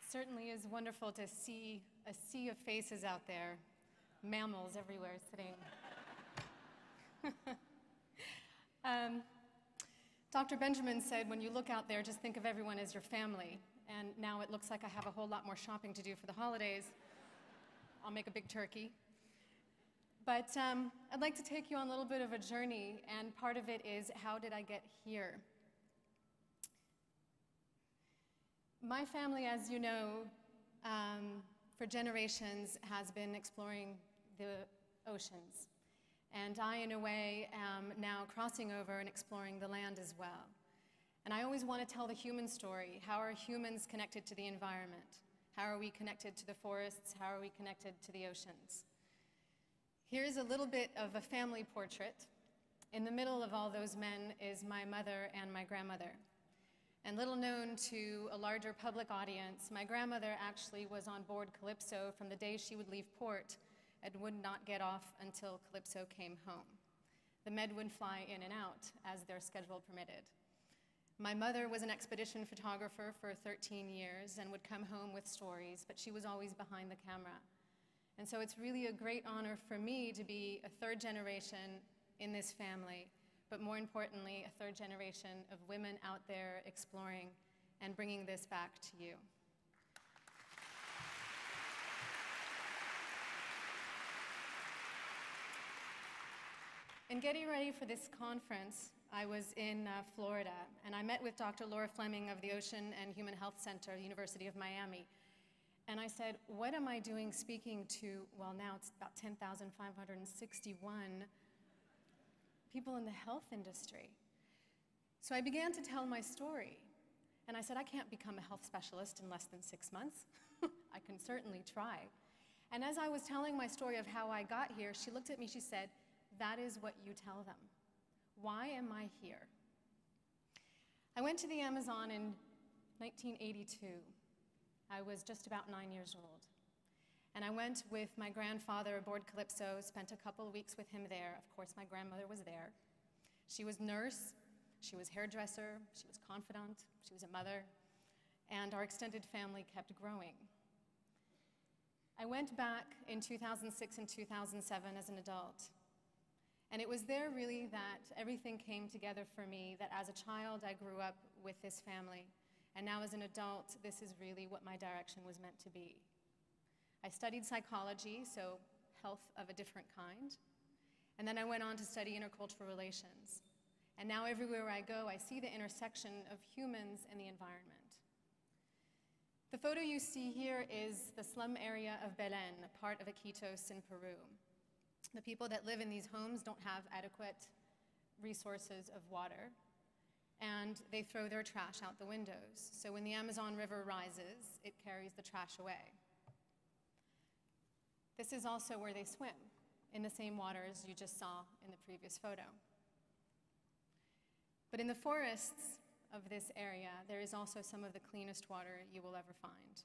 Certainly is wonderful to see a sea of faces out there, mammals everywhere sitting. Dr. Benjamin said, when you look out there, just think of everyone as your family. And now it looks like I have a whole lot more shopping to do for the holidays. I'll make a big turkey. But I'd like to take you on a little bit of a journey, and part of it is, how did I get here? My family, as you know, for generations has been exploring the oceans. And I, in a way, am now crossing over and exploring the land as well. And I always want to tell the human story. How are humans connected to the environment? How are we connected to the forests? How are we connected to the oceans? Here's a little bit of a family portrait. In the middle of all those men is my mother and my grandmother. And little known to a larger public audience, my grandmother actually was on board Calypso from the day she would leave port and would not get off until Calypso came home. The men would fly in and out as their schedule permitted. My mother was an expedition photographer for 13 years and would come home with stories, but she was always behind the camera. And so it's really a great honor for me to be a third generation in this family, but more importantly, a third generation of women out there exploring and bringing this back to you. In getting ready for this conference, I was in Florida, and I met with Dr. Laura Fleming of the Ocean and Human Health Center, University of Miami. And I said, what am I doing speaking to, well, now it's about 10,561 people in the health industry. So I began to tell my story. And I said, I can't become a health specialist in less than 6 months. I can certainly try. And as I was telling my story of how I got here, she looked at me, she said, that is what you tell them. Why am I here? I went to the Amazon in 1982. I was just about 9 years old. And I went with my grandfather aboard Calypso, spent a couple of weeks with him there. Of course, my grandmother was there. She was nurse, she was hairdresser, she was confidant, she was a mother, and our extended family kept growing. I went back in 2006 and 2007 as an adult. And it was there really that everything came together for me, that as a child I grew up with this family, and now as an adult, this is really what my direction was meant to be. I studied psychology, so health of a different kind, and then I went on to study intercultural relations. And now everywhere I go, I see the intersection of humans and the environment. The photo you see here is the slum area of Belén, a part of Iquitos in Peru. The people that live in these homes don't have adequate resources of water, and they throw their trash out the windows. So when the Amazon River rises, it carries the trash away. This is also where they swim, in the same waters you just saw in the previous photo. But in the forests of this area, there is also some of the cleanest water you will ever find.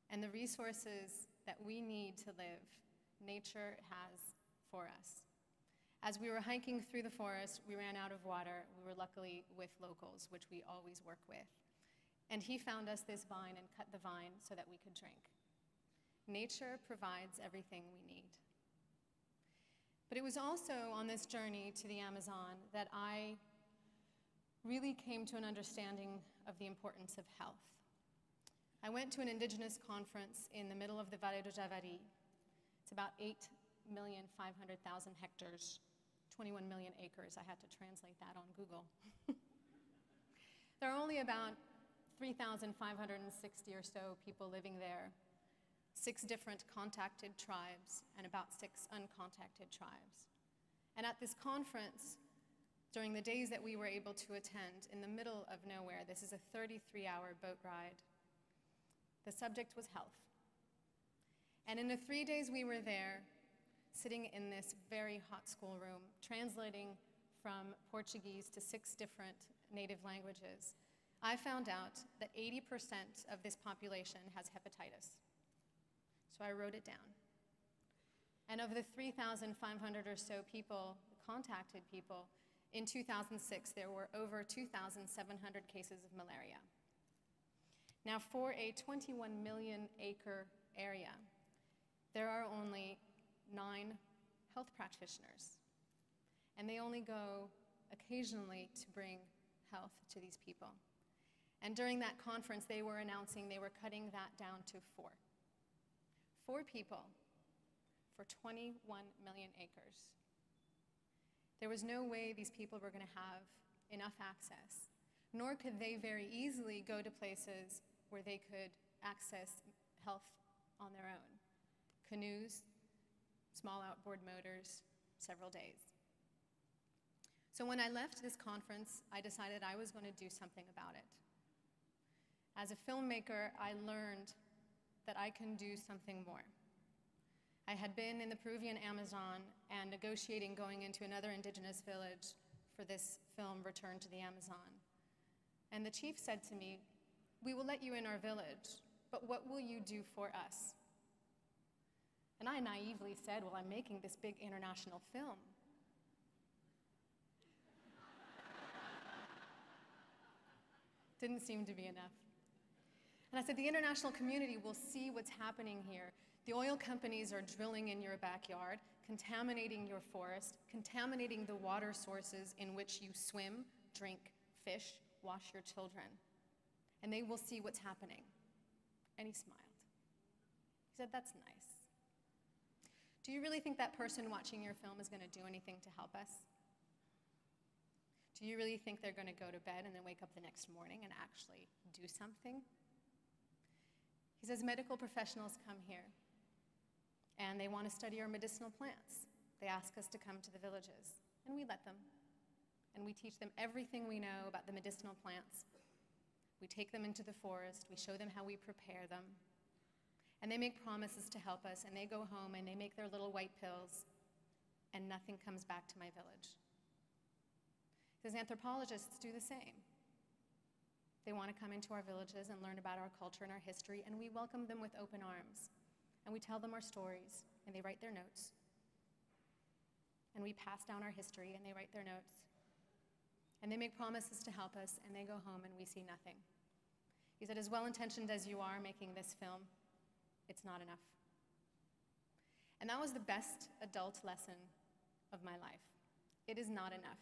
And the resources that we need to live, nature has for us. As we were hiking through the forest, we ran out of water. We were luckily with locals, which we always work with. And he found us this vine and cut the vine so that we could drink. Nature provides everything we need. But it was also on this journey to the Amazon that I really came to an understanding of the importance of health. I went to an indigenous conference in the middle of the Valle do Javari. It's about 8,500,000 hectares, 21 million acres. I had to translate that on Google. There are only about 3,560 or so people living there, 6 different contacted tribes and about 6 uncontacted tribes. And at this conference, during the days that we were able to attend, in the middle of nowhere, this is a 33-hour boat ride, the subject was health. And in the 3 days we were there, sitting in this very hot schoolroom, translating from Portuguese to 6 different native languages, I found out that 80% of this population has hepatitis. So I wrote it down. And of the 3,500 or so people, contacted people, in 2006 there were over 2,700 cases of malaria. Now, for a 21 million acre area, there are only 9 health practitioners, and they only go occasionally to bring health to these people. And during that conference, they were announcing they were cutting that down to 4. 4 people for 21 million acres. There was no way these people were going to have enough access, nor could they very easily go to places where they could access health on their own. Canoes, small outboard motors, several days. So when I left this conference, I decided I was going to do something about it. As a filmmaker, I learned that I can do something more. I had been in the Peruvian Amazon and negotiating going into another indigenous village for this film, Return to the Amazon. And the chief said to me, "We will let you in our village, but what will you do for us?" And I naively said, "Well, I'm making this big international film." Didn't seem to be enough. And I said, "The international community will see what's happening here. The oil companies are drilling in your backyard, contaminating your forest, contaminating the water sources in which you swim, drink, fish, wash your children. And they will see what's happening." And he smiled. He said, "That's nice. Do you really think that person watching your film is going to do anything to help us? Do you really think they're going to go to bed and then wake up the next morning and actually do something?" He says, "Medical professionals come here, and they want to study our medicinal plants. They ask us to come to the villages, and we let them. And we teach them everything we know about the medicinal plants. We take them into the forest, we show them how we prepare them, and they make promises to help us, and they go home and they make their little white pills, and nothing comes back to my village." He says, "Anthropologists do the same. They want to come into our villages and learn about our culture and our history, and we welcome them with open arms. And we tell them our stories, and they write their notes. And we pass down our history, and they write their notes. And they make promises to help us, and they go home, and we see nothing." He said, "As well-intentioned as you are making this film, it's not enough." And that was the best adult lesson of my life. It is not enough.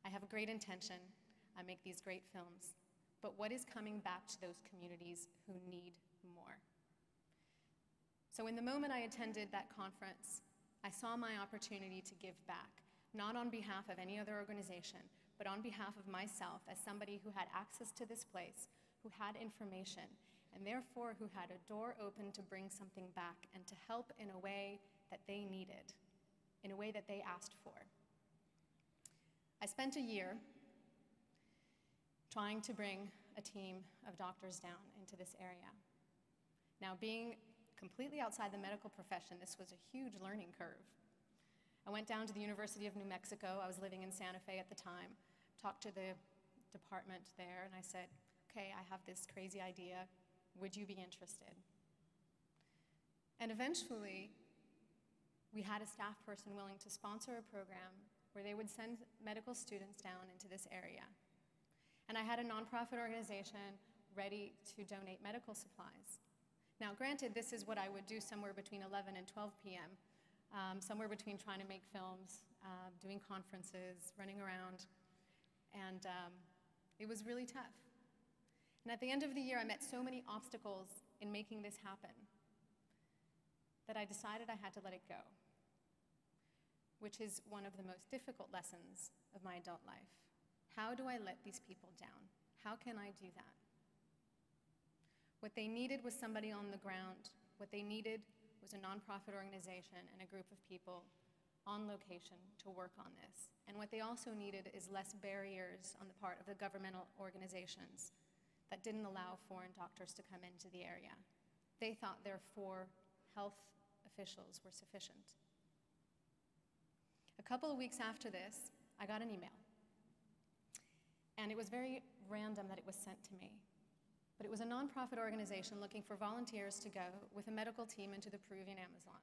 I have a great intention. I make these great films. But what is coming back to those communities who need more? So in the moment I attended that conference, I saw my opportunity to give back, not on behalf of any other organization, but on behalf of myself as somebody who had access to this place, who had information, and therefore who had a door open to bring something back and to help in a way that they needed, in a way that they asked for. I spent a year trying to bring a team of doctors down into this area. Now, being completely outside the medical profession, this was a huge learning curve. I went down to the University of New Mexico. I was living in Santa Fe at the time, talked to the department there, and I said, "Okay, I have this crazy idea. Would you be interested?" And eventually, we had a staff person willing to sponsor a program where they would send medical students down into this area. And I had a nonprofit organization ready to donate medical supplies. Now, granted, this is what I would do somewhere between 11 and 12 p.m., somewhere between trying to make films, doing conferences, running around, and it was really tough. And at the end of the year, I met so many obstacles in making this happen that I decided I had to let it go, which is one of the most difficult lessons of my adult life. How do I let these people down? How can I do that? What they needed was somebody on the ground. What they needed was a nonprofit organization and a group of people on location to work on this. And what they also needed is less barriers on the part of the governmental organizations that didn't allow foreign doctors to come into the area. They thought their 4 health officials were sufficient. A couple of weeks after this, I got an email. And it was very random that it was sent to me. But it was a nonprofit organization looking for volunteers to go with a medical team into the Peruvian Amazon.